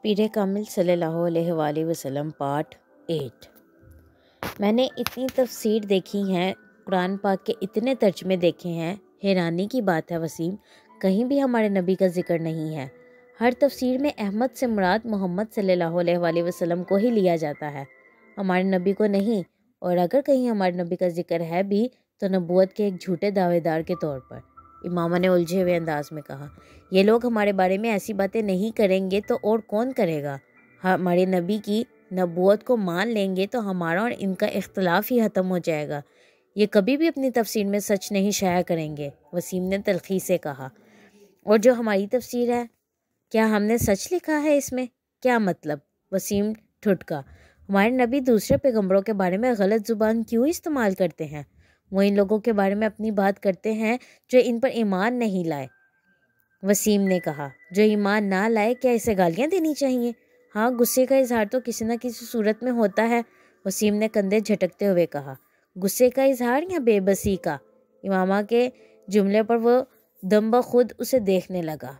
پیر کامل صلی اللہ علیہ وآلہ وسلم پارٹ 8۔ میں نے اتنی تفسیر دیکھی ہیں، قرآن پاک کے اتنے ترجمے دیکھے ہیں، حیرانی کی بات ہے وسیم، کہیں بھی ہمارے نبی کا ذکر نہیں ہے۔ ہر تفسیر میں احمد سے مراد محمد صلی اللہ علیہ وآلہ وسلم کو ہی لیا جاتا ہے، ہمارے نبی کو نہیں، اور اگر کہیں ہمارے نبی کا ذکر ہے بھی تو نبوت کے ایک جھوٹے دعوے دار کے طور پر۔ امامہ نے الجھے ہوئے انداز میں کہا، یہ لوگ ہمارے بارے میں ایسی باتیں نہیں کریں گے تو اور کون کرے گا؟ ہمارے نبی کی نبوت کو مان لیں گے تو ہمارا اور ان کا اختلاف ہی ختم ہو جائے گا۔ یہ کبھی بھی اپنی تفسیر میں سچ نہیں شائع کریں گے، وسیم نے تلخی سے کہا۔ اور جو ہماری تفسیر ہے، کیا ہم نے سچ لکھا ہے اس میں؟ کیا مطلب؟ وسیم ٹھٹکا۔ ہمارے نبی دوسرے پیغمبروں کے بارے میں غلط زبان کیوں استعمال کرتے ہیں؟ وہ ان لوگوں کے بارے میں اپنی بات کرتے ہیں جو ان پر ایمان نہیں لائے۔ وسیم نے کہا، جو ایمان نہ لائے کیا اسے گالیاں دینی چاہیے؟ ہاں، غصے کا اظہار تو کسی نہ کسی صورت میں ہوتا ہے، وسیم نے کندھے جھٹکتے ہوئے کہا۔ غصے کا اظہار یا بے بسی کا؟ امامہ کے جملے پر وہ دم بخود اسے دیکھنے لگا۔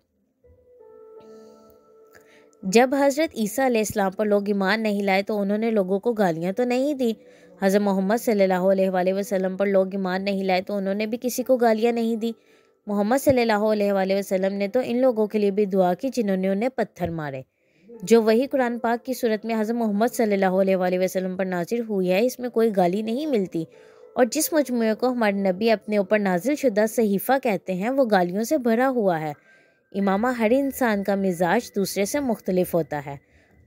جب حضرت عیسیٰ علیہ السلام پر لوگ ایمان نہیں لائے تو انہوں نے لوگوں کو گالیاں تو نہیں دی۔ حضرت محمد صلی اللہ علیہ وآلہ وسلم پر لوگ ایمان نہیں لائے تو انہوں نے بھی کسی کو گالیاں نہیں دی۔ محمد صلی اللہ علیہ وآلہ وسلم نے تو ان لوگوں کے لیے بھی دعا کی جنہوں نے انہیں پتھر مارے۔ جو وہی قرآن پاک کی صورت میں حضرت محمد صلی اللہ علیہ وآلہ وسلم پر نازل ہوئی ہے، اس میں کوئی گالی نہیں ملتی، اور جس مجموعے کو ہمارے نبی اپنے اوپر نازل شدہ صحیفہ کہتے ہیں وہ گالیوں سے بھرا ہوا ہے۔ امامہ، ہر انسان کا مزاج دوسرے سے مختلف ہوتا ہے،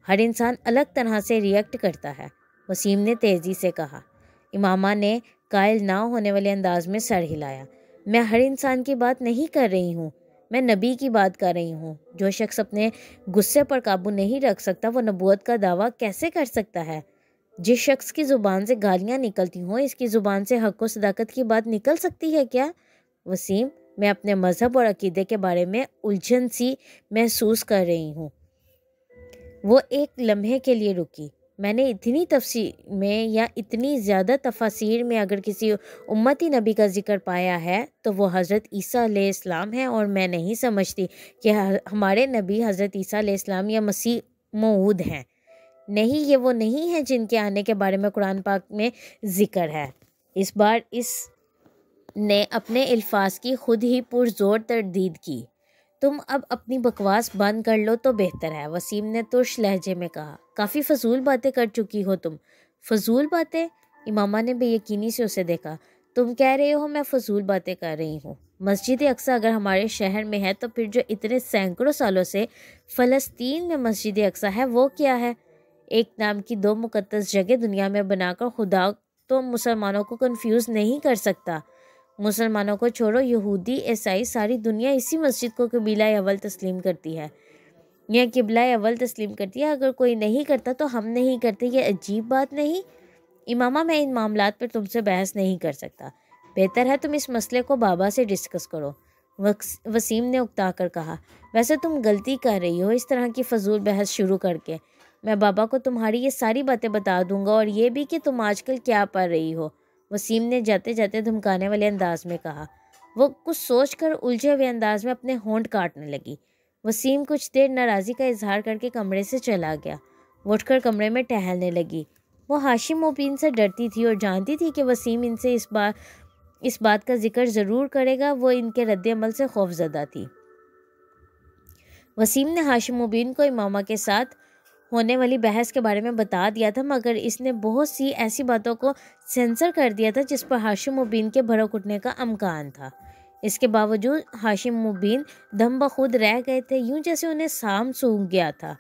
ہر انسان الگ طرح سے ریئیکٹ کرتا ہے، وسیم نے تیزی سے کہا۔ امامہ نے قائل نہ ہونے والے انداز میں سر ہلایا۔ میں ہر انسان کی بات نہیں کر رہی ہوں، میں نبی کی بات کر رہی ہوں۔ جو شخص اپنے غصے پر قابو نہیں رکھ سکتا وہ نبوت کا دعویٰ کیسے کر سکتا ہے؟ جس شخص کی زبان سے گالیاں نکلتی ہوں، اس کی زبان سے حق و صداقت کی بات نکل سکتی ہے کیا؟ وسیم، میں اپنے مذہب اور عقیدے کے بارے میں الجھن سی محسوس کر رہی ہوں۔ وہ ایک لمحے کے لیے رکی۔ میں نے اتنی تفسیر میں یا اتنی زیادہ تفاسیر میں اگر کسی امتی نبی کا ذکر پایا ہے تو وہ حضرت عیسیٰ علیہ السلام ہے، اور میں نہیں سمجھتی کہ ہمارے نبی حضرت عیسیٰ علیہ السلام یا مسیح موعود ہیں۔ نہیں، یہ وہ نہیں ہیں جن کے آنے کے بارے میں قرآن پاک میں ذکر ہے۔ اس بار اس نے اپنے الفاظ کی خود ہی پرزور تردید کی۔ تم اب اپنی بکواس بند کر لو تو بہتر ہے، وسیم نے ترش لہجے میں کہا۔ کافی فضول باتیں کر چکی ہو تم۔ فضول باتیں؟ امامہ نے بے یقینی سے اسے دیکھا۔ تم کہہ رہے ہو میں فضول باتیں کر رہی ہوں؟ مسجد اقصیٰ اگر ہمارے شہر میں ہے تو پھر جو اتنے سینکڑوں سالوں سے فلسطین میں مسجد اقصیٰ ہے وہ کیا ہے؟ ایک نام کی دو مقدس جگہ دنیا میں بنا کر خدا تو مسلمانوں کو کنفیوز نہیں کر سکتا۔ مسلمانوں کو چھوڑو، یہودی، عیسائی، ساری دنیا اسی مسجد کو قبلہ اول تسلیم کرتی ہے، یا قبلہ اول تسلیم کرتی ہے۔ اگر کوئی نہیں کرتا تو ہم نہیں کرتے، یہ عجیب بات نہیں؟ امامہ، میں ان معاملات پر تم سے بحث نہیں کر سکتا، بہتر ہے تم اس مسئلے کو بابا سے ڈسکس کرو، وسیم نے اکتا کر کہا۔ ویسے تم غلطی کر رہی ہو اس طرح کی فضول بحث شروع کر کے۔ میں بابا کو تمہاری یہ ساری باتیں بتا دوں گا، اور یہ بھی کہ تم آج کل کیا پڑھ رہی ہو، وسیم نے جاتے جاتے دھمکانے والے انداز میں کہا۔ وہ کچھ سوچ کر الجھے ہوئے انداز میں اپنے ہونٹ کاٹنے لگی۔ وسیم کچھ دیر ناراضی کا اظہار کر کے کمرے سے چلا گیا۔ وہ اٹھ کر کمرے میں ٹہلنے لگی۔ وہ ہاشم مبین سے ڈرتی تھی اور جانتی تھی کہ وسیم ان سے اس بات کا ذکر ضرور کرے گا۔ وہ ان کے رد عمل سے خوف زدہ تھی۔ وسیم نے ہاشم مبین کو امامہ کے ساتھ ہونے والی بحث کے بارے میں بتا دیا تھا، مگر اس نے بہت سی ایسی باتوں کو سینسر کر دیا تھا جس پر ہاشم مبین کے بھڑک اٹھنے کا امکان تھا۔ اس کے باوجود ہاشم مبین دم بخود رہ گئے تھے، یوں جیسے انہیں سام سونگ گیا تھا۔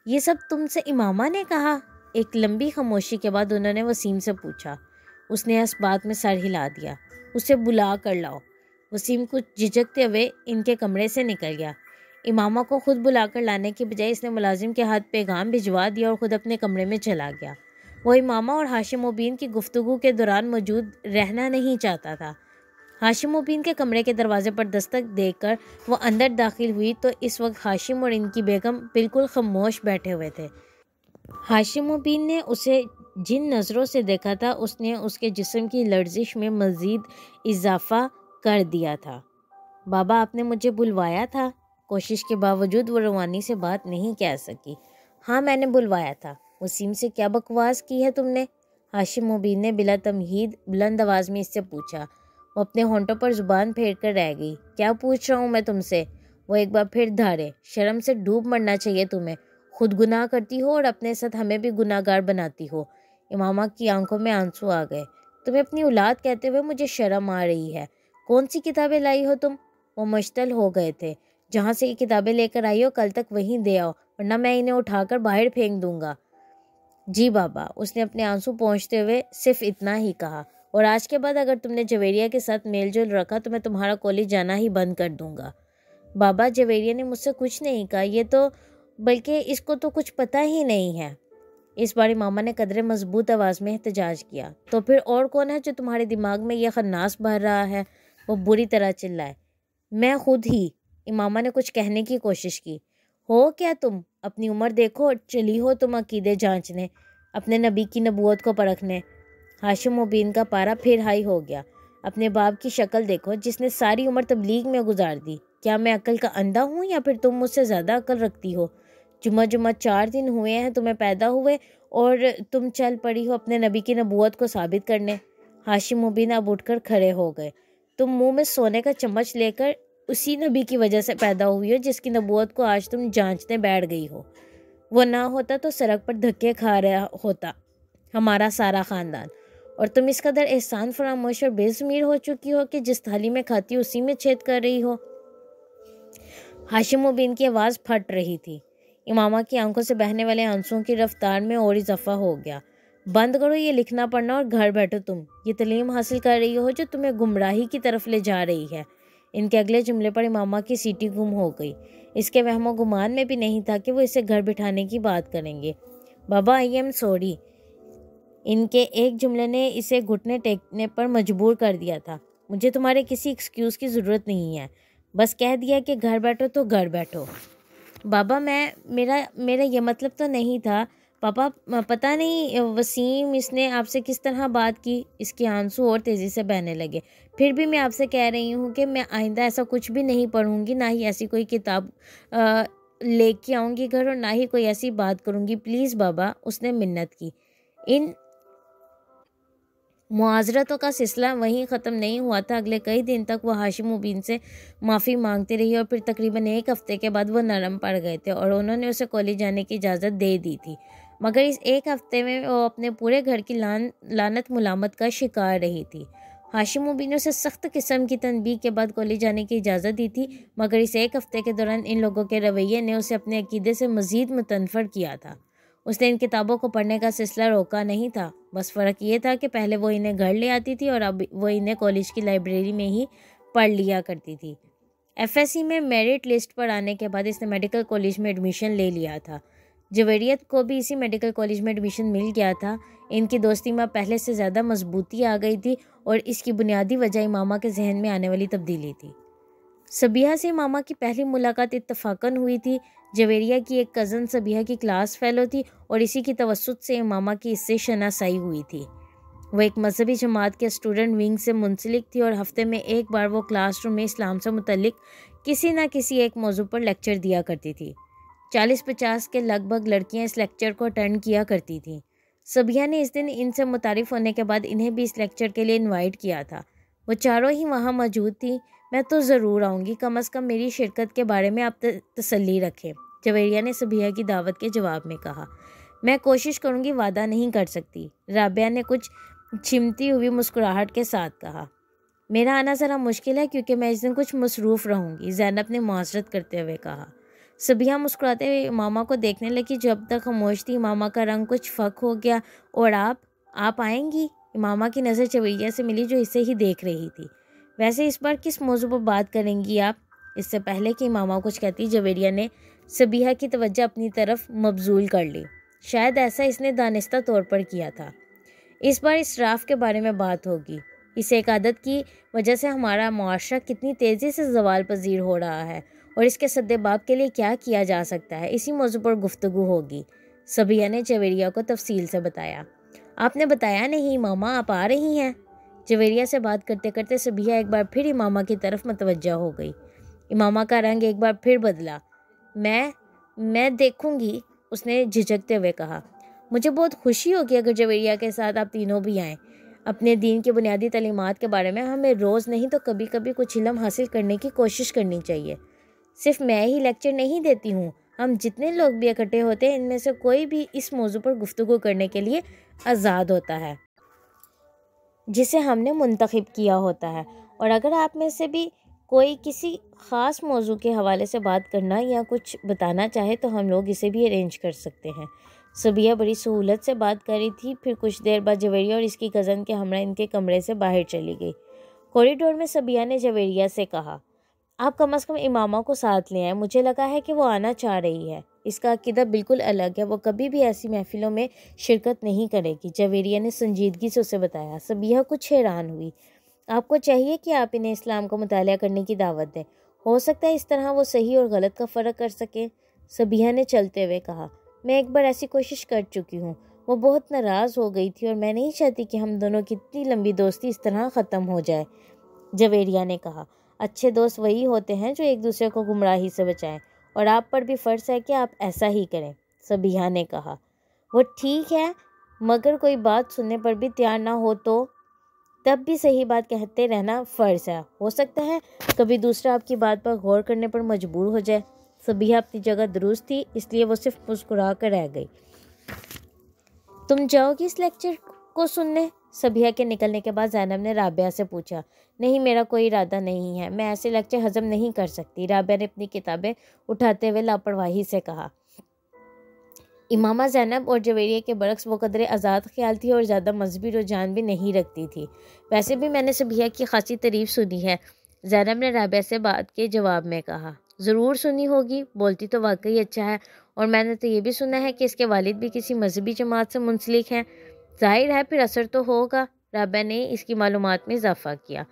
یہ سب تم سے امامہ نے کہا؟ ایک لمبی خاموشی کے بعد انہوں نے وسیم سے پوچھا۔ اس نے اس بات میں سر ہلا دیا۔ اسے بلا کر لاؤ۔ وسیم کچھ جھجکتے ہوئے ان کے کمرے سے نکل گیا۔ امامہ کو خود بلا کر لانے کی بجائے اس نے ملازم کے ہاتھ پیغام بھجوا دیا اور خود اپنے کمرے میں چلا گیا۔ وہ امامہ اور ہاشم مبین کی گفتگو کے دوران موجود رہنا نہیں چاہتا تھا۔ ہاشم مبین کے کمرے کے دروازے پر دستک دے کر وہ اندر داخل ہوئی تو اس وقت ہاشم اور ان کی بیگم بالکل خاموش بیٹھے ہوئے تھے۔ ہاشم مبین نے اسے جن نظروں سے دیکھا تھا اس نے اس کے جسم کی لرزش میں مزید اضافہ کر دیا تھا۔ بابا، آپ نے مجھے بلوایا تھا؟ کوشش کے باوجود وہ روانی سے بات نہیں کہہ سکی۔ ہاں میں نے بلوایا تھا۔ وسیم سے کیا بکواس کی ہے تم نے؟ ہاشم مبین نے بلا تمہید بلند آواز میں اس سے پوچھا۔ وہ اپنے ہونٹوں پر زبان پھیر کر رہ گئی۔ کیا پوچھ رہا ہوں میں تم سے؟ وہ ایک بار پھر دھارے۔ شرم سے ڈوب مرنا چاہیے تمہیں، خود گناہ کرتی ہو اور اپنے ساتھ ہمیں بھی گناہ گار بناتی ہو۔ امامہ کی آنکھوں میں آنسو آ گئے۔ تمہیں اپنی اولاد کہتے ہوئے مجھے شرم آ رہی ہے۔ کون سی کتابیں لائی ہو تم؟ وہ مشتعل ہو گئے تھے۔ جہاں سے یہ کتابیں لے کر آئی ہو کل تک وہیں دے آؤ، ورنہ میں انہیں اٹھا کر باہر پھینک دوں گا۔ جی بابا، اس نے اپنے آنسو پہنچتے ہوئے صرف اتنا ہی کہا، اور آج کے بعد اگر تم نے جویریہ کے ساتھ میل جول رکھا تو میں تمہارا کالج جانا ہی بند کر دوں گا۔ بابا، جویریہ نے مجھ سے کچھ نہیں کہا، یہ تو بلکہ اس کو تو کچھ پتہ ہی نہیں ہے۔ اس بار امامہ نے قدرے مضبوط آواز میں احتجاج کیا۔ تو پھر اور کون ہے جو تمہارے دماغ میں یہ خناس بھر رہا ہے؟ وہ بری طرح چلائے۔ میں خود ہی۔ امامہ نے کچھ کہنے کی کوشش کی۔ ہو کیا تم؟ اپنی عمر دیکھو اور چلی ہو تم عقیدے جانچنے، اپنے نبی کی نبوت کو پرکھنے۔ ہاشم مبین کا پارا پھر ہائی ہو گیا۔ اپنے باپ کی شکل دیکھو جس نے ساری عمر تبلیغ میں گزار دی۔ کیا میں عقل کا اندھا ہوں یا پھر تم مجھ سے زیادہ عقل رکھتی ہو؟ جمعہ 4 دن ہوئے ہیں تمہیں پیدا ہوئے اور تم چل پڑی ہو اپنے نبی کی نبوت کو ثابت کرنے۔ ہاشم مبین اب اٹھ کر کھڑے ہو گئے۔ تم منہ میں سونے کا چمچ لے کر اسی نبی کی وجہ سے پیدا ہوئی ہو جس کی نبوت کو آج تم جانچنے بیٹھ گئی ہو۔ وہ نہ ہوتا تو سڑک پر دھکے کھا رہا ہوتا ہمارا سارا خاندان، اور تم اس قدر احسان فراموش اور بے ضمیر ہو چکی ہو کہ جس تھالی میں کھاتی اسی میں چھید کر رہی ہو۔ ہاشم مبین کی آواز پھٹ رہی تھی۔ امامہ کی آنکھوں سے بہنے والے آنسوؤں کی رفتار میں اور اضافہ ہو گیا۔ بند کرو یہ لکھنا پڑھنا اور گھر بیٹھو تم۔ یہ تعلیم حاصل کر رہی ہو جو تمہیں گمراہی کی طرف لے جا رہی ہے۔ ان کے اگلے جملے پر امامہ کی سیٹی گم ہو گئی۔ اس کے وہم و گمان میں بھی نہیں تھا کہ وہ اسے گھر بٹھانے کی بات کریں گے۔ بابا آئی ایم سوری۔ ان کے ایک جملے نے اسے گھٹنے ٹیکنے پر مجبور کر دیا تھا۔ مجھے تمہارے کسی ایکسکیوز کی ضرورت نہیں ہے، بس کہہ دیا کہ گھر بیٹھو تو گھر بیٹھو۔ بابا میرا یہ مطلب تو نہیں تھا۔ پاپا پتہ نہیں وسیم اس نے آپ سے کس طرح بات کی۔ اس کے آنسو اور تیزی سے بہنے لگے۔ پھر بھی میں آپ سے کہہ رہی ہوں کہ میں آئندہ ایسا کچھ بھی نہیں پڑھوں گی، نہ ہی ایسی کوئی کتاب لے کے آؤں گی گھر، اور نہ ہی کوئی ایسی بات کروں گی، پلیز بابا، اس نے منت کی۔ ان معاذرتوں کا سلسلہ وہیں ختم نہیں ہوا تھا۔ اگلے کئی دن تک وہ ہاشم مبین سے معافی مانگتی رہی اور پھر تقریباً 1 ہفتے کے بعد وہ نرم پڑ گئے تھے اور انہوں نے اسے کالج جانے کی اجازت دے دی تھی، مگر اس 1 ہفتے میں وہ اپنے پورے گھر کی لعنت ملامت کا شکار رہی تھی۔ ہاشم مبین نے اسے سخت قسم کی تنبیہ کے بعد کالج جانے کی اجازت دی تھی، مگر اس 1 ہفتے کے دوران ان لوگوں کے رویے نے اسے اپنے عقیدے سے مزید متنفر کیا تھا۔ اس نے ان کتابوں کو پڑھنے کا سلسلہ روکا نہیں تھا، بس فرق یہ تھا کہ پہلے وہ انہیں گھر لے آتی تھی اور اب وہ انہیں کالج کی لائبریری میں ہی پڑھ لیا کرتی تھی۔ ایف ایس سی میں میرٹ لسٹ پر آنے کے بعد اس نے میڈیکل کالج میں ایڈمیشن لے لیا تھا۔ جویریت کو بھی اسی میڈیکل کالج میں ایڈمیشن مل گیا تھا۔ ان کی دوستی میں پہلے سے زیادہ مضبوطی آ گئی تھی اور اس کی بنیادی وجہ امامہ کے ذہن میں آنے والی تبدیلی تھی۔ سبیحہ سے امامہ کی پہلی ملاقات اتفاقاً ہوئی تھی۔ جویریہ کی ایک کزن سبیحہ کی کلاس فیلو تھی اور اسی کی توسط سے امامہ کی اس سے شناسائی ہوئی تھی۔ وہ ایک مذہبی جماعت کے اسٹوڈنٹ ونگ سے منسلک تھی اور ہفتے میں 1 بار وہ کلاس روم میں اسلام سے متعلق کسی نہ کسی ایک موضوع پر لیکچر دیا کرتی تھی۔ 40-50 کے لگ بھگ لڑکیاں اس لیکچر کو اٹینڈ کیا کرتی تھیں۔ سبیحہ نے اس دن ان سے متعارف ہونے کے بعد انہیں بھی اس لیکچر کے لیے انوائٹ کیا تھا۔ وہ چاروں ہی وہاں موجود تھیں۔ میں تو ضرور آؤں گی، کم از کم میری شرکت کے بارے میں آپ تسلی رکھیں، جویریہ نے سبیحہ کی دعوت کے جواب میں کہا۔ میں کوشش کروں گی، وعدہ نہیں کر سکتی، رابعہ نے کچھ چمٹی ہوئی مسکراہٹ کے ساتھ کہا۔ میرا آنا ذرا مشکل ہے کیونکہ میں اس دن کچھ مصروف رہوں گی، زینب نے معذرت کرتے ہوئے کہا۔ سبیحہ مسکراتے ہوئے امامہ کو دیکھنے لگی جو اب تک خاموش تھی۔ امامہ کا رنگ کچھ فک ہو گیا۔ اور آپ آئیں گی؟ امامہ کی نظر جویریہ سے ملی جو اسے ہی دیکھ رہی تھی۔ ویسے اس بار کس موضوع پر بات کریں گی آپ؟ اس سے پہلے کہ امامہ کچھ کہتی، جویریہ نے سبیحہ کی توجہ اپنی طرف مبذول کر لی۔ شاید ایسا اس نے دانستہ طور پر کیا تھا۔ اس بار اسراف کے بارے میں بات ہوگی۔ اس ایک عادت کی وجہ سے ہمارا معاشرہ کتنی تیزی سے زوال پذیر ہو رہا ہے اور اس کے سدباب کے لیے کیا کیا جا سکتا ہے، اسی موضوع پر گفتگو ہوگی، سبیحہ نے جویریہ کو تفصیل سے بتایا۔ آپ نے بتایا نہیں امامہ، آپ آ رہی ہیں؟ جویریہ سے بات کرتے کرتے سبیحہ ایک بار پھر امامہ کی طرف متوجہ ہو گئی۔ امامہ کا رنگ ایک بار پھر بدلا۔ میں دیکھوں گی، اس نے جھجکتے ہوئے کہا۔ مجھے بہت خوشی ہوگی اگر جویریہ کے ساتھ آپ تینوں بھی آئیں۔ اپنے دین کی بنیادی تعلیمات کے بارے میں ہمیں روز نہیں تو کبھی کبھی کچھ علم حاصل کرنے کی کوشش کرنی چاہیے۔ صرف میں ہی لیکچر نہیں دیتی ہوں، ہم جتنے لوگ بھی اکٹھے ہوتے ہیں ان میں سے کوئی بھی اس موضوع پر گفتگو کرنے کے لیے آزاد ہوتا ہے جسے ہم نے منتخب کیا ہوتا ہے، اور اگر آپ میں سے بھی کوئی کسی خاص موضوع کے حوالے سے بات کرنا یا کچھ بتانا چاہے تو ہم لوگ اسے بھی ارینج کر سکتے ہیں۔ صبیہ بڑی سہولت سے بات کر رہی تھی۔ پھر کچھ دیر بعد جویریہ اور اس کی کزن کے ہمراہ ان کے کمرے سے باہر چلی گئی۔ کوریڈور میں صبیہ نے جویریہ سے کہا، آپ کم از کم امامہ کو ساتھ لے آئیں، مجھے لگا ہے کہ وہ آنا چاہ رہی ہے۔ اس کا عقیدہ بالکل الگ ہے، وہ کبھی بھی ایسی محفلوں میں شرکت نہیں کرے گی، جویریہ نے سنجیدگی سے اسے بتایا۔ صبیہ کچھ حیران ہوئی۔ آپ کو چاہیے کہ آپ انہیں اسلام کو مطالعہ کرنے کی دعوت دیں، ہو سکتا ہے اس طرح وہ صحیح اور غلط کا فرق کر سکیں۔ صبیہ نے چلتے ہوئے کہا، میں ایک بار ایسی کوشش کر چکی ہوں، وہ بہت ناراض ہو گئی تھی اور میں نہیں چاہتی کہ ہم دونوں کی اتنی لمبی دوستی اس طرح ختم ہو جائے۔ جویریہ نے کہا، اچھے دوست وہی ہوتے ہیں جو ایک دوسرے کو گمراہی سے بچائیں، اور آپ پر بھی فرض ہے کہ آپ ایسا ہی کریں۔ صبیہ نے کہا، وہ ٹھیک ہے، مگر کوئی بات سننے پر بھی تیار نہ ہو تو تب بھی صحیح بات کہتے رہنا فرض ہے، ہو سکتا ہے کبھی دوسرا آپ کی بات پر غور کرنے پر مجبور ہو جائے۔ صبیہ اپنی جگہ درست تھی، اس لیے وہ صرف مسکرا کر رہ گئی۔ تم جاؤ گی اس لیکچر کو سننے؟ صبیہ کے نکلنے کے بعد زینب نے رابعہ سے پوچھا۔ نہیں، میرا کوئی ارادہ نہیں ہے، میں ایسے لیکچر ہضم نہیں کر سکتی، رابعہ نے اپنی کتابیں اٹھاتے ہوئے لاپرواہی سے کہا۔ امامہ زینب اور جویریہ کے برعکس وہ قدرے آزاد خیال تھی اور زیادہ مذہبی رجحان بھی نہیں رکھتی تھی۔ ویسے بھی میں نے صبیہ کی خاصی تعریف سنی ہے، زینب نے رابعہ سے بات کے جواب میں کہا۔ ضرور سنی ہوگی، بولتی تو واقعی اچھا ہے، اور میں نے تو یہ بھی سنا ہے کہ اس کے والد بھی کسی مذہبی جماعت سے منسلک ہیں۔ ظاہر ہے پھر اثر تو ہوگا، رابعہ نے اس کی معلومات میں اضافہ کیا۔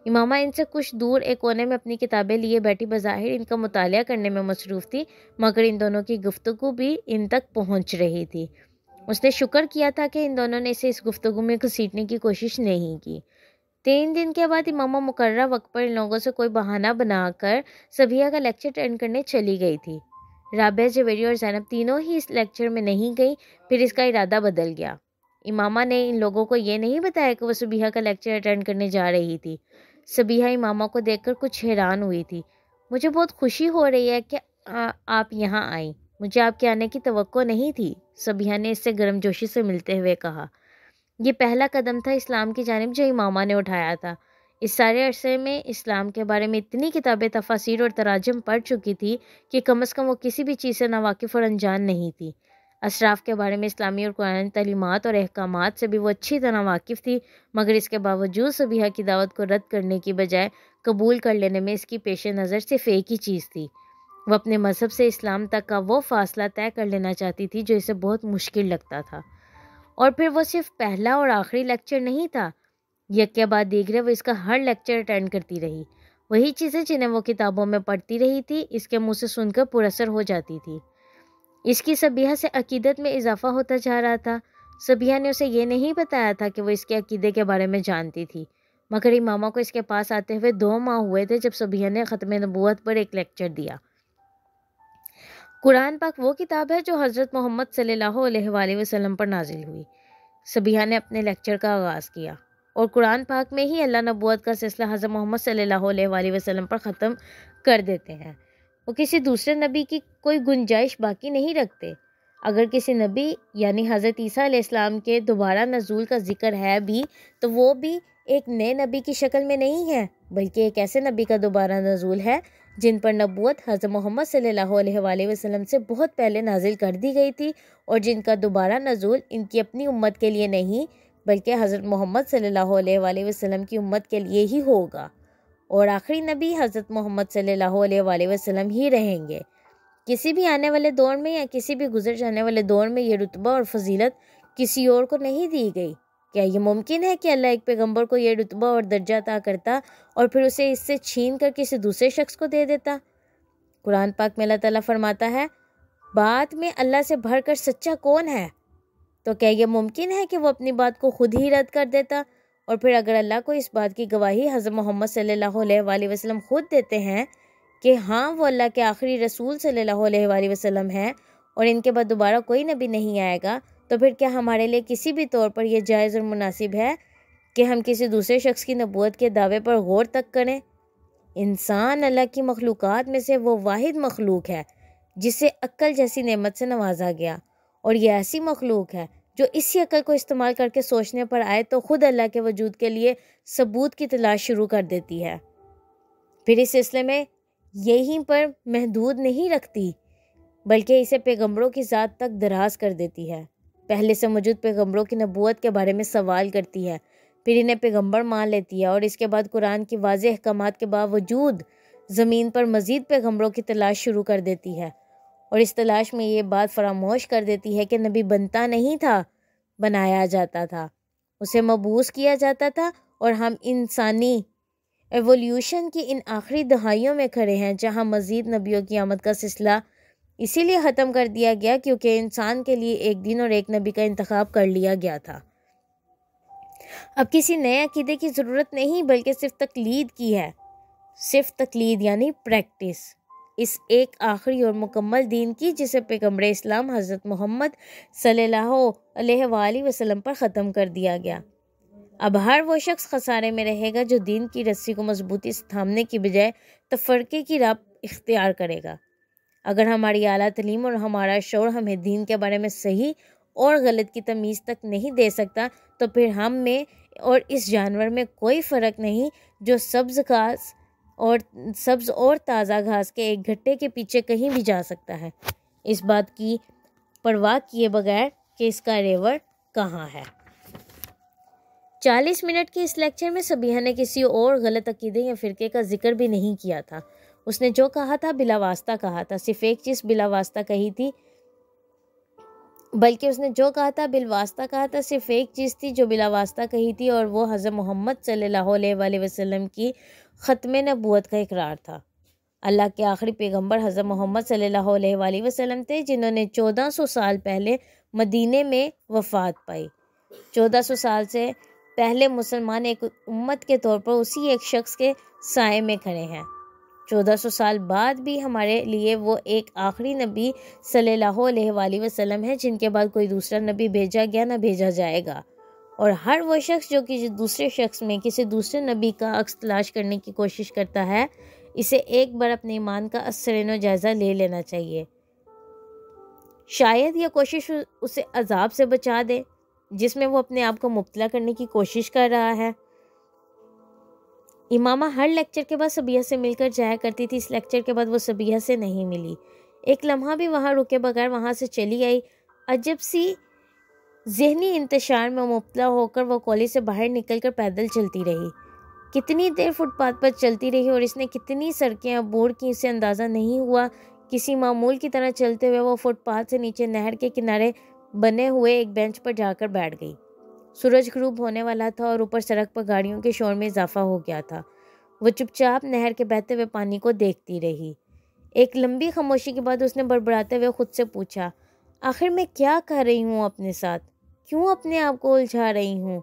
امامہ ان سے کچھ دور ایک کونے میں اپنی کتابیں لیے بیٹھی بظاہر ان کا مطالعہ کرنے میں مصروف تھی، مگر ان دونوں کی گفتگو بھی ان تک پہنچ رہی تھی۔ اس نے شکر کیا تھا کہ ان دونوں نے اسے اس گفتگو میں گھسیٹنے کی کوشش نہیں کی۔ 3 دن کے بعد امامہ مقررہ وقت پر ان لوگوں سے کوئی بہانہ بنا کر صبیہ کا لیکچر اٹینڈ کرنے چلی گئی تھی۔ رابعہ، جویریہ اور زینب تینوں ہی اس لیکچر میں نہیں گئی، پھر اس کا ارادہ بدل گیا۔ امامہ نے ان لوگوں کو یہ نہیں بتایا کہ وہ صبیہ کا لیکچر اٹینڈ کرنے جا رہی تھی۔ صبیہ امامہ کو دیکھ کر کچھ حیران ہوئی تھی۔ مجھے بہت خوشی ہو رہی ہے کہ آپ یہاں آئیں، مجھے آپ کے آنے کی توقع نہیں تھی، صبیہ نے اس سے گرم جوشی سے ملتے ہوئے کہا۔ یہ پہلا قدم تھا اسلام کی جانب جو امامہ نے اٹھایا تھا۔ اس سارے عرصے میں اسلام کے بارے میں اتنی کتابیں، تفاسیر اور تراجم پڑھ چکی تھی کہ کم از کم وہ کسی بھی چیز سے ناواقف اور انجان نہیں تھی۔ اشراف کے بارے میں اسلامی اور قرآنی تعلیمات اور احکامات سے بھی وہ اچھی طرح واقف تھی، مگر اس کے باوجود صبیہ کی دعوت کو رد کرنے کی بجائے قبول کر لینے میں اس کی پیش نظر صرف ایک ہی چیز تھی، وہ اپنے مذہب سے اسلام تک کا وہ فاصلہ طے کر لینا چاہتی تھی جو اسے بہت مشکل لگتا تھا۔ اور پھر وہ صرف پہلا اور آخری لیکچر نہیں تھا، یک کے بعد دیگرے وہ اس کا ہر لیکچر اٹینڈ کرتی رہی، وہی چیزیں جنہیں وہ کتابوں میں پڑھتی رہی تھی اس کے منہ سے سن کر پر اثر ہو جاتی تھی۔ اس کی صبیہ سے عقیدت میں اضافہ ہوتا جا رہا تھا۔ صبیہ نے اسے یہ نہیں بتایا تھا کہ وہ اس کے عقیدے کے بارے میں جانتی تھی، مگر امامہ کو اس کے پاس آتے ہوئے 2 ماہ ہوئے تھے جب صبیہ نے ختم نبوت پر ایک لیکچر دیا۔ قرآن پاک وہ کتاب ہے جو حضرت محمد صلی اللہ علیہ وآلہ وسلم پر نازل ہوئی، صبیہ نے اپنے لیکچر کا آغاز کیا، اور قرآن پاک میں ہی اللہ نبوت کا سلسلہ حضرت محمد صلی اللہ علیہ وآلہ وسلم پر ختم کر دیتے ہیں، وہ کسی دوسرے نبی کی کوئی گنجائش باقی نہیں رکھتے۔ اگر کسی نبی یعنی حضرت عیسیٰ علیہ السلام کے دوبارہ نزول کا ذکر ہے بھی تو وہ بھی ایک نئے نبی کی شکل میں نہیں ہے، بلکہ ایک ایسے نبی کا دوبارہ نزول ہے جن پر نبوت حضرت محمد صلی اللہ علیہ وآلہ وسلم سے بہت پہلے نازل کر دی گئی تھی، اور جن کا دوبارہ نزول ان کی اپنی امت کے لیے نہیں بلکہ حضرت محمد صلی اللہ علیہ وآلہ وسلم کی امت کے لیے ہی ہوگا، اور آخری نبی حضرت محمد صلی اللہ علیہ وآلہ وسلم ہی رہیں گے۔ کسی بھی آنے والے دور میں یا کسی بھی گزر جانے والے دور میں یہ رتبہ اور فضیلت کسی اور کو نہیں دی گئی۔ کیا یہ ممکن ہے کہ اللہ ایک پیغمبر کو یہ رتبہ اور درجہ عطا کرتا اور پھر اسے اس سے چھین کر کسی دوسرے شخص کو دے دیتا؟ قرآن پاک میں اللہ تعالیٰ فرماتا ہے، بات میں اللہ سے بڑھ کر سچا کون ہے؟ تو کیا یہ ممکن ہے کہ وہ اپنی بات کو خود ہی رد کر دیتا؟ اور پھر اگر اللہ کو اس بات کی گواہی حضرت محمد صلی اللہ علیہ وآلہ وسلم خود دیتے ہیں کہ ہاں وہ اللہ کے آخری رسول صلی اللہ علیہ وآلہ وسلم ہیں اور ان کے بعد دوبارہ کوئی نبی نہیں آئے گا، تو پھر کیا ہمارے لیے کسی بھی طور پر یہ جائز اور مناسب ہے کہ ہم کسی دوسرے شخص کی نبوت کے دعوے پر غور تک کریں؟ انسان اللہ کی مخلوقات میں سے وہ واحد مخلوق ہے جسے عقل جیسی نعمت سے نوازا گیا، اور یہ ایسی مخلوق ہے جو اسی عقل کو استعمال کر کے سوچنے پر آئے تو خود اللہ کے وجود کے لیے ثبوت کی تلاش شروع کر دیتی ہے، پھر اس سلسلے میں یہیں پر محدود نہیں رکھتی بلکہ اسے پیغمبروں کی ذات تک دراز کر دیتی ہے، پہلے سے موجود پیغمبروں کی نبوت کے بارے میں سوال کرتی ہے، پھر انہیں پیغمبر مان لیتی ہے، اور اس کے بعد قرآن کی واضح احکامات کے باوجود زمین پر مزید پیغمبروں کی تلاش شروع کر دیتی ہے، اور اس تلاش میں یہ بات فراموش کر دیتی ہے کہ نبی بنتا نہیں تھا، بنایا جاتا تھا، اسے مبعوث کیا جاتا تھا، اور ہم انسانی ایولیوشن کی ان آخری دہائیوں میں کھڑے ہیں جہاں مزید نبیوں کی آمد کا سلسلہ اسی لیے ختم کر دیا گیا کیونکہ انسان کے لیے ایک دین اور ایک نبی کا انتخاب کر لیا گیا تھا۔ اب کسی نئے عقیدے کی ضرورت نہیں بلکہ صرف تقلید کی ہے، صرف تقلید یعنی پریکٹس اس ایک آخری اور مکمل دین کی جسے پیغمبر اسلام حضرت محمد صلی اللہ علیہ وآلہ وسلم پر ختم کر دیا گیا۔ اب ہر وہ شخص خسارے میں رہے گا جو دین کی رسی کو مضبوطی سے تھامنے کی بجائے تفرقے کی راہ اختیار کرے گا۔ اگر ہماری اعلیٰ تعلیم اور ہمارا شعور ہمیں دین کے بارے میں صحیح اور غلط کی تمیز تک نہیں دے سکتا تو پھر ہم میں اور اس جانور میں کوئی فرق نہیں جو سبز اور تازہ گھاس کے ایک گھٹے کے پیچھے کہیں بھی جا سکتا ہے، اس بات کی پرواہ کیے بغیر کہ اس کا ریور کہاں ہے۔ 40 منٹ کے اس لیکچر میں صبیحہ نے کسی اور غلط عقیدے یا فرقے کا ذکر بھی نہیں کیا تھا، اس نے جو کہا تھا بلا واسطہ کہا تھا، صرف ایک چیز بلا واسطہ کہی تھی، بلکہ اس نے جو کہا تھا بالواسطہ کہا تھا، صرف ایک چیز تھی جو بلا واسطہ کہی تھی، اور وہ حضرت محمد صلی اللہ علیہ وآلہ وسلم کی ختم نبوت کا اقرار تھا۔ اللہ کے آخری پیغمبر حضرت محمد صلی اللہ علیہ وآلہ وسلم تھے جنہوں نے 1400 سال پہلے مدینے میں وفات پائی۔ 1400 سال سے پہلے مسلمان ایک امت کے طور پر اسی ایک شخص کے سائے میں کھڑے ہیں۔ 1400 سال بعد بھی ہمارے لیے وہ ایک آخری نبی صلی اللہ علیہ وآلہ وسلم ہے جن کے بعد کوئی دوسرا نبی بھیجا گیا نہ بھیجا جائے گا، اور ہر وہ شخص جو کہ دوسرے شخص میں کسی دوسرے نبی کا عکس تلاش کرنے کی کوشش کرتا ہے، اسے ایک بار اپنے ایمان کا ازسرِنو جائزہ لے لینا چاہیے، شاید یہ کوشش اسے عذاب سے بچا دے جس میں وہ اپنے آپ کو مبتلا کرنے کی کوشش کر رہا ہے۔ امامہ ہر لیکچر کے بعد صبیحہ سے مل کر جایا کرتی تھی، اس لیکچر کے بعد وہ صبیحہ سے نہیں ملی، ایک لمحہ بھی وہاں رکے بغیر وہاں سے چلی آئی۔ عجب سی ذہنی انتشار میں مبتلا ہو کر وہ کالج سے باہر نکل کر پیدل چلتی رہی، کتنی دیر فٹ پاتھ پر چلتی رہی اور اس نے کتنی سڑکیں عبور کی اسے اندازہ نہیں ہوا۔ کسی معمول کی طرح چلتے ہوئے وہ فٹ پاتھ سے نیچے نہر کے کنارے بنے ہوئے ایک بینچ پر جا کر بیٹھ گئی۔ سورج غروب ہونے والا تھا اور اوپر سڑک پر گاڑیوں کے شور میں اضافہ ہو گیا تھا، وہ چپ چاپ نہر کے بہتے ہوئے پانی کو دیکھتی رہی۔ ایک لمبی خاموشی کے بعد اس نے بڑبڑاتے ہوئے خود سے پوچھا، آخر میں کیا کر رہی ہوں اپنے ساتھ؟ کیوں اپنے آپ کو الجھا رہی ہوں؟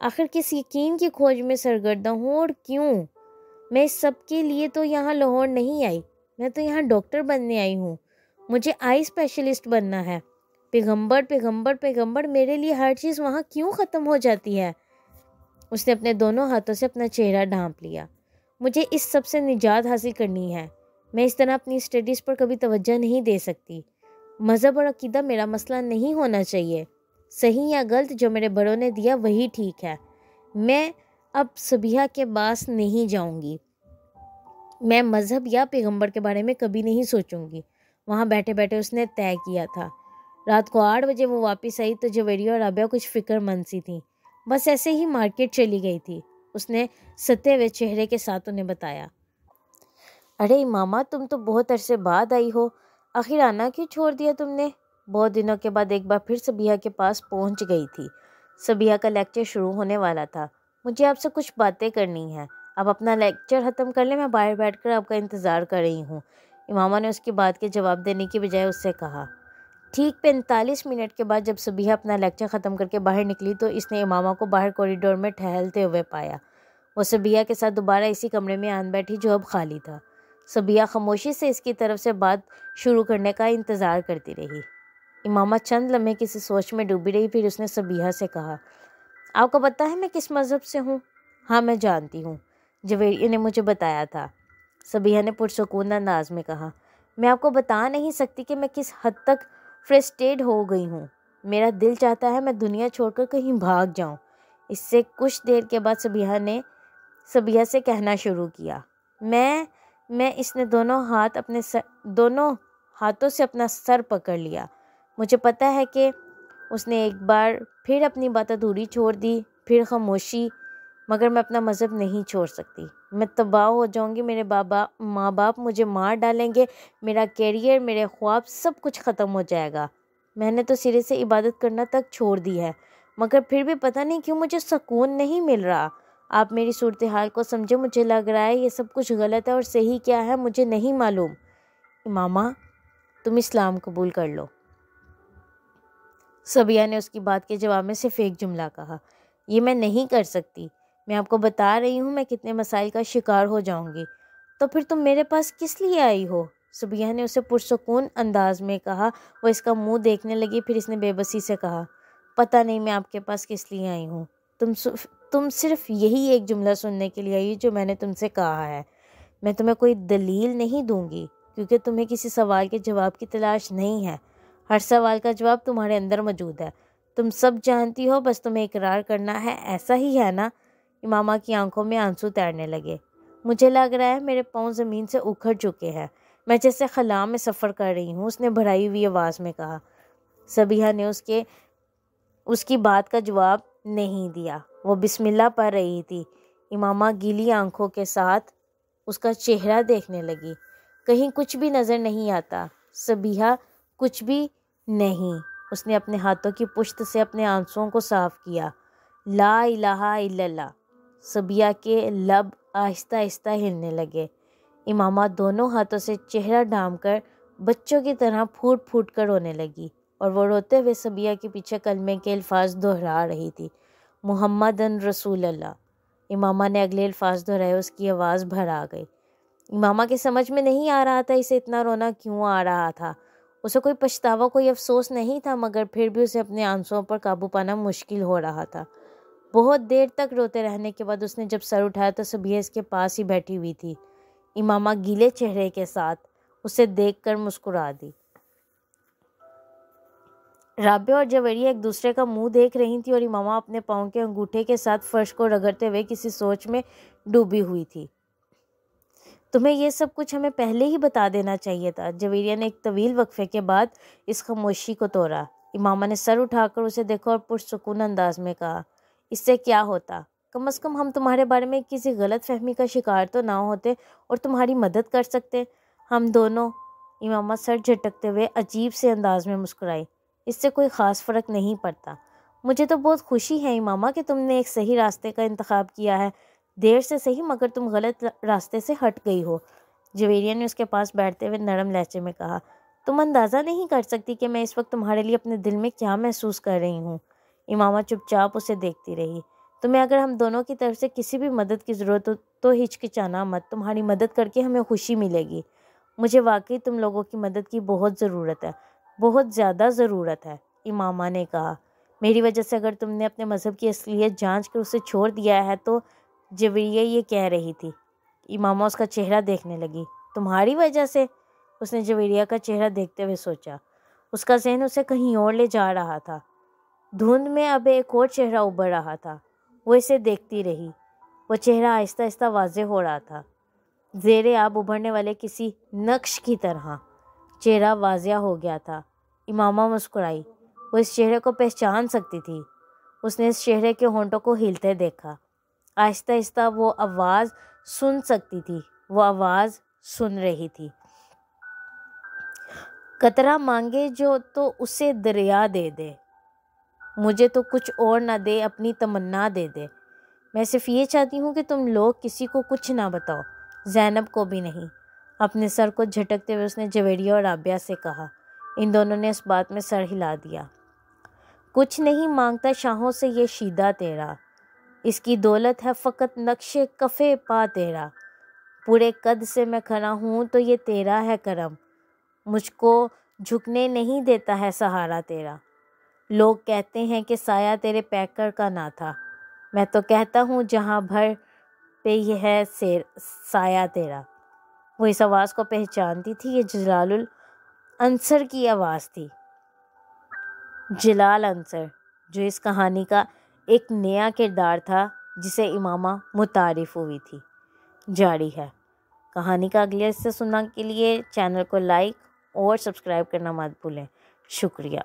آخر کس یقین کی کھوج میں سرگردہ ہوں اور کیوں؟ میں اس سب کے لیے تو یہاں لاہور نہیں آئی، میں تو یہاں ڈاکٹر بننے آئی ہوں، مجھے آئی اسپیشلسٹ بننا ہے۔ پیغمبر پیغمبر پیغمبر، میرے لیے ہر چیز وہاں کیوں ختم ہو جاتی ہے؟ اس نے اپنے دونوں ہاتھوں سے اپنا چہرہ ڈھانپ لیا۔ مجھے اس سب سے نجات حاصل کرنی ہے، میں اس طرح اپنی اسٹڈیز پر کبھی توجہ نہیں دے سکتی۔ مذہب اور عقیدہ میرا مسئلہ نہیں ہونا چاہیے، صحیح یا غلط جو میرے بڑوں نے دیا وہی ٹھیک ہے۔ میں اب صبیحہ کے پاس نہیں جاؤں گی، میں مذہب یا پیغمبر کے بارے میں کبھی نہیں سوچوں گی۔ وہاں بیٹھے بیٹھے اس نے طے کیا تھا۔ رات کو 8 بجے وہ واپس آئی تو جویریہ اور رابعہ کچھ فکر مند سی تھیں، بس ایسے ہی مارکیٹ چلی گئی تھی، اس نے ستے ہوئے چہرے کے ساتھ انہیں بتایا۔ ارے ماما، تم تو بہت عرصے بعد آئی ہو، آخر آنا کیوں چھوڑ دیا تم نے؟ بہت دنوں کے بعد ایک بار پھر صبیحہ کے پاس پہنچ گئی تھی۔ صبیحہ کا لیکچر شروع ہونے والا تھا۔ مجھے آپ سے کچھ باتیں کرنی ہیں، آپ اپنا لیکچر ختم کر لیں، میں باہر بیٹھ کر آپ کا انتظار کر رہی ہوں۔ امامہ نے اس کی بات کے جواب دینے کی بجائے اس سے کہا۔ ٹھیک 45 منٹ کے بعد جب صبیحہ اپنا لیکچر ختم کر کے باہر نکلی تو اس نے امامہ کو باہر کوریڈور میں ٹہلتے ہوئے پایا۔ وہ صبیحہ کے ساتھ دوبارہ اسی کمرے میں آن بیٹھی جو اب خالی تھا۔ صبیہ خاموشی سے اس کی طرف سے بات شروع کرنے کا انتظار کرتی رہی۔ امامہ چند لمحے کسی سوچ میں ڈوبی رہی، پھر اس نے صبیہ سے کہا، آپ کو پتہ ہے میں کس مذہب سے ہوں؟ ہاں میں جانتی ہوں، جویریہ نے مجھے بتایا تھا، صبیہ نے پرسکون انداز میں کہا۔ میں آپ کو بتا نہیں سکتی کہ میں کس حد تک فرسٹریٹ ہو گئی ہوں۔ میرا دل چاہتا ہے میں دنیا چھوڑ کر کہیں بھاگ جاؤں۔ اس سے کچھ دیر کے بعد صبیہ سے کہنا شروع کیا، میں اس نے دونوں ہاتھوں سے اپنا سر پکڑ لیا۔ مجھے پتہ ہے کہ اس نے ایک بار پھر اپنی بات ادھوری چھوڑ دی، پھر خاموشی، مگر میں اپنا مذہب نہیں چھوڑ سکتی۔ میں تباہ ہو جاؤں گی، میرے ماں باپ مجھے مار ڈالیں گے، میرا کیریئر، میرے خواب، سب کچھ ختم ہو جائے گا۔ میں نے تو سرے سے عبادت کرنا تک چھوڑ دی ہے، مگر پھر بھی پتہ نہیں کیوں مجھے سکون نہیں مل رہا۔ آپ میری صورتحال کو سمجھے، مجھے لگ رہا ہے یہ سب کچھ غلط ہے اور صحیح کیا ہے مجھے نہیں معلوم۔ امامہ تم اسلام قبول کر لو۔ صبیہ نے اس کی بات کے جواب میں صرف ایک جملہ کہا، یہ میں نہیں کر سکتی۔ میں آپ کو بتا رہی ہوں میں کتنے مسائل کا شکار ہو جاؤں گی۔ تو پھر تم میرے پاس کس لیے آئی ہو؟ صبیہ نے اسے پرسکون انداز میں کہا۔ وہ اس کا منہ دیکھنے لگی، پھر اس نے بے بسی سے کہا، پتہ نہیں میں آپ کے پاس کس لیے آئی ہوں۔ تم صرف یہی ایک جملہ سننے کے لیے آئی جو میں نے تم سے کہا ہے۔ میں تمہیں کوئی دلیل نہیں دوں گی، کیونکہ تمہیں کسی سوال کے جواب کی تلاش نہیں ہے۔ ہر سوال کا جواب تمہارے اندر موجود ہے، تم سب جانتی ہو، بس تمہیں اقرار کرنا ہے، ایسا ہی ہے نا؟ امامہ کی آنکھوں میں آنسو تیرنے لگے۔ مجھے لگ رہا ہے میرے پاؤں زمین سے اکھڑ چکے ہیں، میں جیسے خلا میں سفر کر رہی ہوں، اس نے بھرائی ہوئی آواز میں کہا۔ صبیہ نے اس کی بات کا جواب نہیں دیا، وہ بسم اللہ پڑھ رہی تھی۔ امامہ گیلی آنکھوں کے ساتھ اس کا چہرہ دیکھنے لگی، کہیں کچھ بھی نظر نہیں آتا۔ صبیہ کچھ بھی نہیں۔ اس نے اپنے ہاتھوں کی پشت سے اپنے آنسوؤں کو صاف کیا۔ لا الہ الا اللہ۔ صبیہ کے لب آہستہ آہستہ ہلنے لگے۔ امامہ دونوں ہاتھوں سے چہرہ ڈھانپ کر بچوں کی طرح پھوٹ پھوٹ کر رونے لگی، اور وہ روتے ہوئے صبیہ کے پیچھے کلمے کے الفاظ دہرا رہی تھی، محمد رسول اللہ۔ امامہ نے اگلے الفاظ دہرائے، اس کی آواز بھر آ گئی۔ امامہ کے سمجھ میں نہیں آ رہا تھا اسے اتنا رونا کیوں آ رہا تھا۔ اسے کوئی پچھتاوا، کوئی افسوس نہیں تھا، مگر پھر بھی اسے اپنے آنسوؤں پر قابو پانا مشکل ہو رہا تھا۔ بہت دیر تک روتے رہنے کے بعد اس نے جب سر اٹھایا تو صبیہ اس کے پاس ہی بیٹھی ہوئی تھی۔ امامہ گیلے چہرے کے ساتھ اسے دیکھ کر مسکرا دی۔ رابعہ اور جویریہ ایک دوسرے کا منہ دیکھ رہی تھی، اور امامہ اپنے پاؤں کے انگوٹھے کے ساتھ فرش کو رگڑتے ہوئے کسی سوچ میں ڈوبی ہوئی تھی۔ تمہیں یہ سب کچھ ہمیں پہلے ہی بتا دینا چاہیے تھا، جویریہ نے ایک طویل وقفے کے بعد اس خاموشی کو توڑا۔ امامہ نے سر اٹھا کر اسے دیکھا اور پرسکون انداز میں کہا، اس سے کیا ہوتا؟ کم از کم ہم تمہارے بارے میں کسی غلط فہمی کا شکار تو نہ ہوتے اور تمہاری مدد کر سکتے۔ ہم دونوں۔ امامہ سر جھٹکتے ہوئے عجیب سے انداز میں مسکرائی۔ اس سے کوئی خاص فرق نہیں پڑتا۔ مجھے تو بہت خوشی ہے امامہ کہ تم نے ایک صحیح راستے کا انتخاب کیا ہے، دیر سے صحیح مگر تم غلط راستے سے ہٹ گئی ہو۔ جویریہ نے اس کے پاس بیٹھتے ہوئے نرم لہجے میں کہا، تم اندازہ نہیں کر سکتی کہ میں اس وقت تمہارے لیے اپنے دل میں کیا محسوس کر رہی ہوں۔ امامہ چپ چاپ اسے دیکھتی رہی۔ تمہیں اگر ہم دونوں کی طرف سے کسی بھی مدد کی ضرورت ہو تو ہچکچانا مت، تمہاری مدد کر کے ہمیں خوشی ملے گی۔ مجھے واقعی تم لوگوں کی مدد کی بہت ضرورت ہے، بہت زیادہ ضرورت ہے، امامہ نے کہا۔ میری وجہ سے اگر تم نے اپنے مذہب کی اصلیت جانچ کر اسے چھوڑ دیا ہے تو جویریہ یہ کہہ رہی تھی۔ امامہ اس کا چہرہ دیکھنے لگی۔ تمہاری وجہ سے؟ اس نے جویریہ کا چہرہ دیکھتے ہوئے سوچا۔ اس کا ذہن اسے کہیں اور لے جا رہا تھا۔ دھند میں اب ایک اور چہرہ ابھر رہا تھا۔ وہ اسے دیکھتی رہی۔ وہ چہرہ آہستہ آہستہ واضح ہو رہا تھا، زیر آب ابھرنے والے کسی نقش کی طرح۔ چہرہ واضح ہو گیا تھا۔ امامہ مسکرائی۔ وہ اس چہرے کو پہچان سکتی تھی۔ اس نے اس چہرے کے ہونٹوں کو ہلتے دیکھا۔ آہستہ آہستہ وہ آواز سن سکتی تھی، وہ آواز سن رہی تھی، قطرہ مانگے جو تو اسے دریا دے دے، مجھے تو کچھ اور نہ دے، اپنی تمنا دے دے۔ میں صرف یہ چاہتی ہوں کہ تم لوگ کسی کو کچھ نہ بتاؤ، زینب کو بھی نہیں۔ اپنے سر کو جھٹکتے ہوئے اس نے جویریہ اور رابعہ سے کہا۔ ان دونوں نے اس بات میں سر ہلا دیا۔ کچھ نہیں مانگتا شاہوں سے یہ شیدہ تیرا، اس کی دولت ہے فقط نقش کفِ پا تیرا۔ پورے قد سے میں کھڑا ہوں تو یہ تیرا ہے کرم، مجھ کو جھکنے نہیں دیتا ہے سہارا تیرا۔ لوگ کہتے ہیں کہ سایہ تیرے پیکر کا نہ تھا، میں تو کہتا ہوں جہاں بھر پہ یہ ہے سایہ تیرا۔ وہ اس آواز کو پہچانتی تھی، یہ جلال الانصر کی آواز تھی، جلال انصر، جو اس کہانی کا ایک نیا کردار تھا جسے امامہ متعارف ہوئی تھی۔ جاری ہے کہانی کا اگلے حصہ سننے کے لیے چینل کو لائک اور سبسکرائب کرنا مت بھولیں۔ شکریہ۔